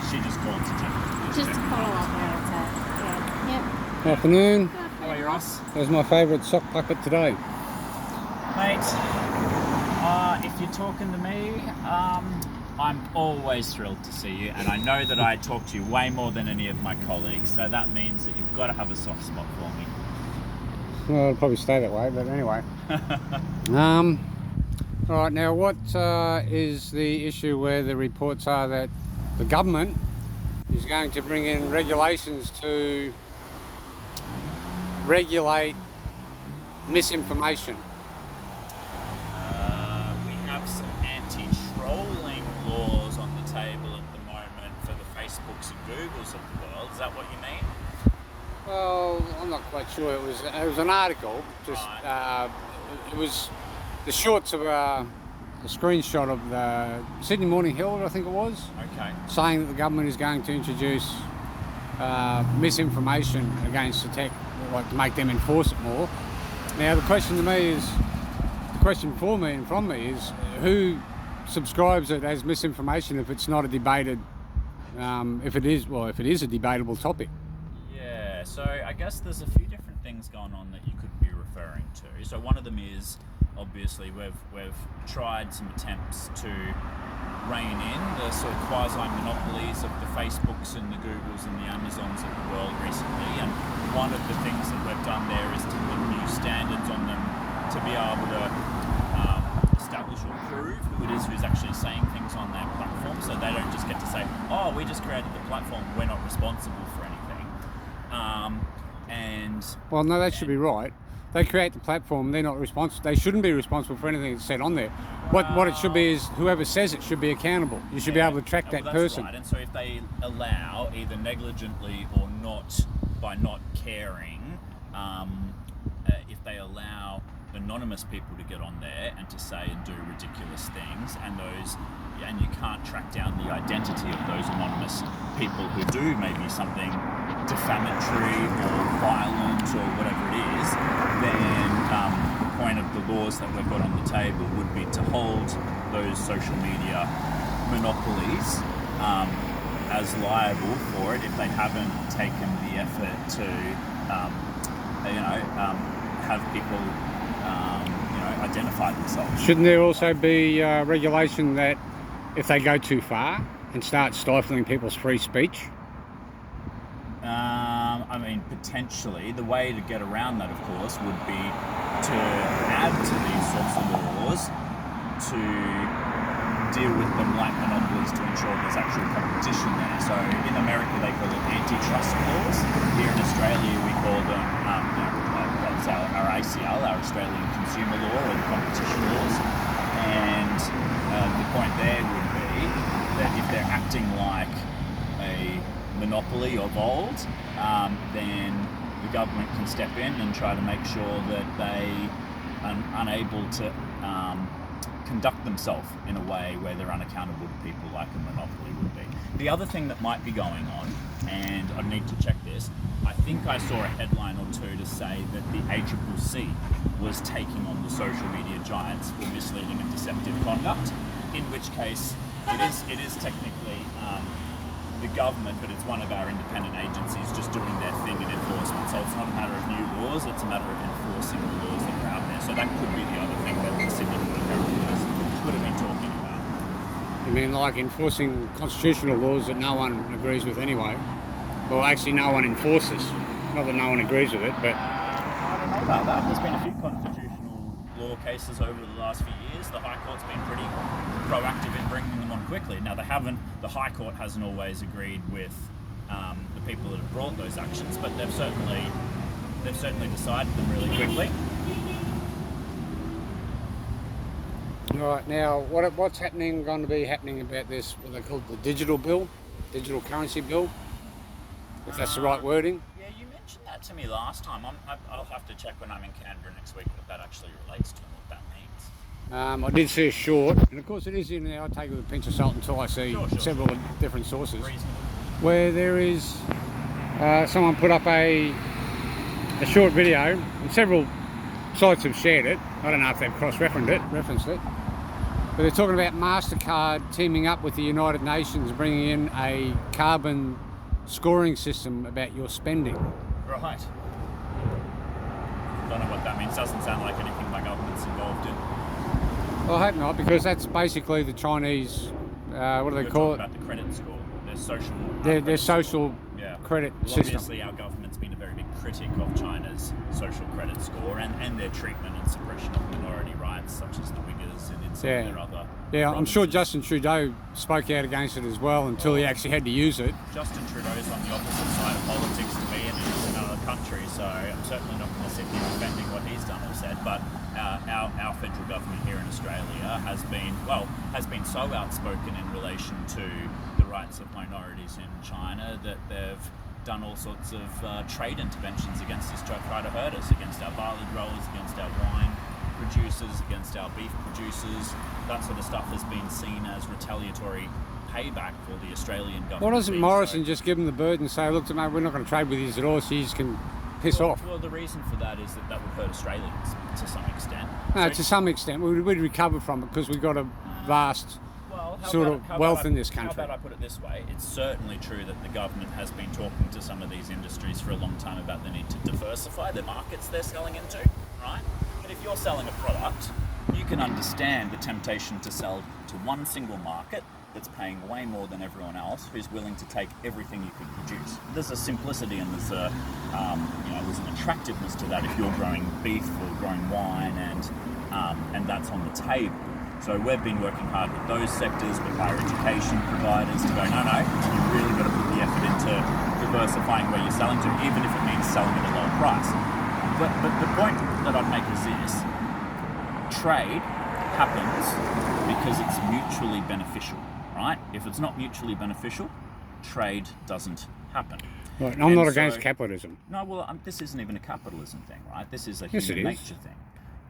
She just called to check. Just to follow up where it's at. Yeah. Yep. Afternoon. How are you, Ross? There's my favourite sock puppet today. Mate, if you're talking to me, I'm always thrilled to see you, and I know that I talk to you way more than any of my colleagues, so that means that you've got to have a soft spot for me. Well, it'll probably stay that way, but anyway. All right, now what is the issue where the reports are that the government is going to bring in regulations to regulate misinformation? We have some anti-trolling laws on the table at the moment for the Facebooks and Googles of the world. Is that what you mean? Well, I'm not quite sure. It was an article. Just it was the shorts of a screenshot of the Sydney Morning Herald, I think it was. Okay. Saying that the government is going to introduce misinformation against the tech, like to make them enforce it more. Now the question for me and from me is who subscribes it as misinformation if it's not a debated, if it is a debatable topic. Yeah, so I guess there's a few different things going on that you could be referring to. So one of them is, obviously, we've tried some attempts to rein in the sort of quasi-monopolies of the Facebooks and the Googles and the Amazons of the world recently, and one of the things that we've done there is to put new standards on them to be able to establish or prove who it is who's actually saying things on their platform, so they don't just get to say, oh, we just created the platform, we're not responsible for anything. Well, no, that should be right. They create the platform, they're not responsible. They shouldn't be responsible for anything that's said on there. What it should be is whoever says it should be accountable. You should be able to track that person. Right. And so if they allow, either negligently or not, by not caring, if they allow anonymous people to get on there and to say and do ridiculous things, and you can't track down the identity of those anonymous people who do maybe something defamatory or violent or whatever it is, then the point of the laws that we've got on the table would be to hold those social media monopolies as liable for it if they haven't taken the effort to have people identify themselves. Shouldn't there also be regulation that if they go too far and start stifling people's free speech? I mean, potentially. The way to get around that, of course, would be to add to these sorts of laws to deal with them like monopolies to ensure there's actual competition there. So in America, they call it antitrust laws. Here in Australia, we call them that's our ACL, our Australian Consumer Law, or the competition laws. And the point there would be that if they're acting like a monopoly of old, then the government can step in and try to make sure that they are unable to conduct themselves in a way where they're unaccountable to people like a monopoly would be. The other thing that might be going on, and I need to check this, I think I saw a headline or two to say that the ACCC was taking on the social media giants for misleading and deceptive conduct, in which case it is technically the government, but it's one of our independent agencies just doing their thing in enforcement. So it's not a matter of new laws, it's a matter of enforcing the laws that are out there. So that could be the other thing that the Sydney Morning Herald could have been talking about. You mean like enforcing constitutional laws that no one agrees with anyway? Well, actually no one enforces. Not that no one agrees with it, but... I don't know about that. There's been a few constitutional law cases over the last few years. The High Court's been pretty proactive in bringing them on quickly. Now, the High Court hasn't always agreed with the people that have brought those actions, but they've certainly decided them really quickly. All right, now what's going to be happening about this? What they call the digital currency bill, if that's the right wording. Yeah, you mentioned that to me last time. I'll have to check when I'm in Canberra next week what that actually relates to and what that means. I did see a short, and of course it is in there. I take it with a pinch of salt until I see several different sources. Reasonable. Where there is someone put up a short video, and several sites have shared it. I don't know if they've cross-referenced it, But they're talking about MasterCard teaming up with the United Nations, bringing in a carbon scoring system about your spending. Right. Don't know what that means. Doesn't sound like anything my government's involved in. Well, I hope not, because that's basically the Chinese, what do they We're call talking it? about the credit score. Their social. Their credit social Yeah. credit Well, system. obviously, our government's been a very big critic of China's social credit score and their treatment and suppression of minority rights, such as the Uyghurs and in some of their other. Yeah, I'm sure provinces. Justin Trudeau spoke out against it as well until he actually had to use it. Justin Trudeau's on the opposite side of politics to me, and he's in another country, so I'm certainly not going to sit here defending what he's done or said. But our federal government here in Australia has been so outspoken in relation to the rights of minorities in China that they've done all sorts of trade interventions against us to try to hurt us, against our barley growers, against our wine producers, against our beef producers. That sort of stuff has been seen as retaliatory payback for the Australian government. Why doesn't being Morrison so- just give them the bird and say, look, mate, we're not going to trade with you at all, so you just can piss off? Well, the reason for that is that would hurt Australians to some extent. No, So- to some extent, we'd recover from it because we've got a vast Well, sort of wealth in this country. How about I put it this way? It's certainly true that the government has been talking to some of these industries for a long time about the need to diversify the markets they're selling into, right? But if you're selling a product, you can understand the temptation to sell to one single market that's paying way more than everyone else, who's willing to take everything you can produce. There's a simplicity and there's there's an attractiveness to that if you're growing beef or growing wine and that's on the table. So we've been working hard with those sectors, with higher education providers to go, no, you've really got to put the effort into diversifying where you're selling to, even if it means selling at a lower price. But the point that I'd make is this: trade happens because it's mutually beneficial, right? If it's not mutually beneficial, trade doesn't happen. Right, I'm And not so- against capitalism. No, well, this isn't even a capitalism thing, right? This is a Yes, human it is. nature thing.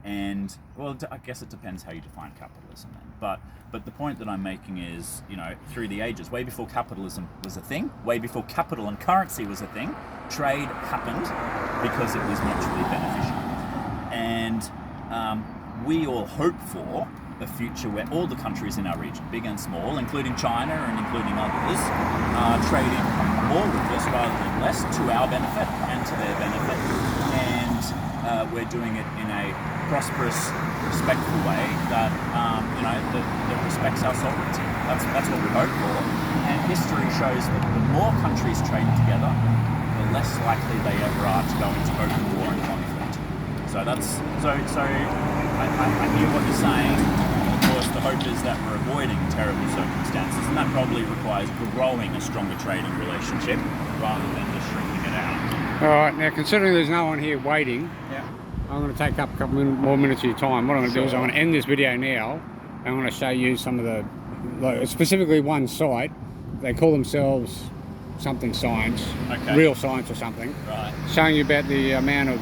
And, well, I guess it depends how you define capitalism then. But the point that I'm making is, through the ages, way before capitalism was a thing, way before capital and currency was a thing, trade happened because it was mutually beneficial. And we all hope for a future where all the countries in our region, big and small, including China and including others, are trading more with us rather than less, to our benefit and to their benefit. And we're doing it in a prosperous, respectful way that that respects our sovereignty. That's what we hope for. And history shows that the more countries trade together, the less likely they ever are to go into open war and conflict. So I hear what you're saying. Of course, the hope is that we're avoiding terrible circumstances, and that probably requires growing a stronger trading relationship rather than just shrinking it out. All right, now considering there's no one here waiting, Yeah. I'm going to take up a couple more minutes of your time. What I'm going to do is I'm going to end this video now. I'm going to show you some of the, specifically one site. They call themselves something science, Okay. real science or something, Right. showing you about the amount of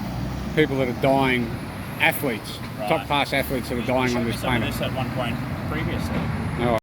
people that are dying, athletes, Right. top class athletes that are dying Showed on me this some of planet. this at one point previously. All right.